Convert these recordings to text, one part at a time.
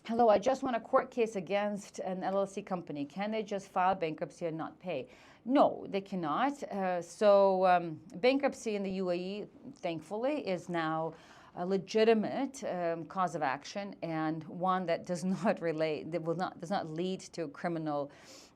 hello, I just won a court case against an LLC company. Can they just file bankruptcy and not pay? No, they cannot. Bankruptcy in the UAE, thankfully, is now a legitimate cause of action, and one that does not relate, that does not lead to criminal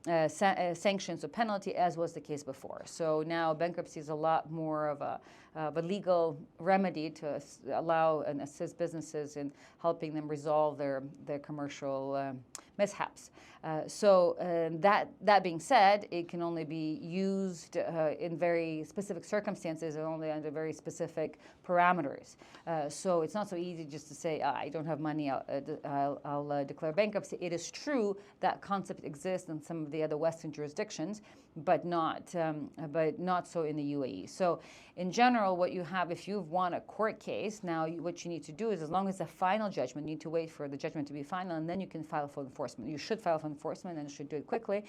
sanctions or penalty, as was the case before. So now bankruptcy is a lot more of a legal remedy to allow and assist businesses in helping them resolve their commercial mishaps. That being said, it can only be used in very specific circumstances and only under very specific parameters. So it's not so easy just to say, I don't have money, I'll declare bankruptcy. It is true that concept exists in some of the other Western jurisdictions, but not so in the UAE. So in general, what you have, if you've won a court case, now what you need to do is, as long as the final judgment, you need to wait for the judgment to be final, and then you can file for enforcement. You should file for enforcement and should do it quickly.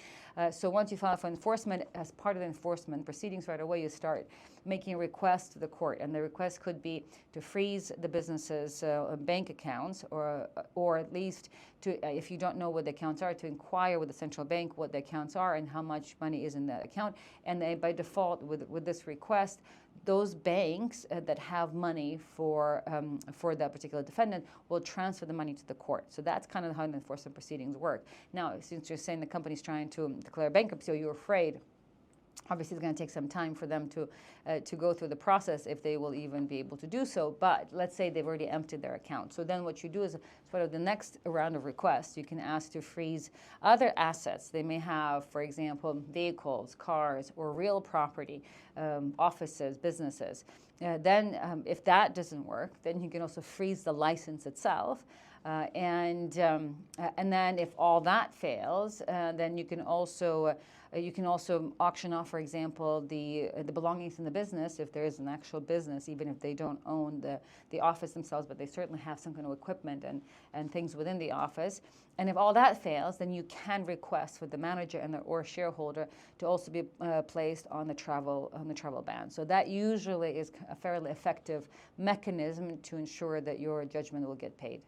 So once you file for enforcement, as part of the enforcement proceedings right away, you start making a request to the court, and the request could be to freeze the business's bank accounts, or at least to, if you don't know what the accounts are, to inquire with the central bank what the accounts are and how much money is in that account. And then by default, with this request, those banks that have money for that particular defendant will transfer the money to the court. So that's kind of how the enforcement proceedings work. Now, since you're saying the company's trying to declare bankruptcy, or you're afraid, obviously, it's going to take some time for them to go through the process, if they will even be able to do so. But let's say they've already emptied their account. So then what you do is, sort of the next round of requests, you can ask to freeze other assets. They may have, for example, vehicles, cars, or real property, offices, businesses. Then if that doesn't work, then you can also freeze the license itself. And then if all that fails, then you can also auction off, for example, the belongings in the business, if there is an actual business, even if they don't own the office themselves, but they certainly have some kind of equipment and things within the office. And if all that fails, then you can request for the manager or shareholder to also be placed on the travel ban. So that usually is a fairly effective mechanism to ensure that your judgment will get paid.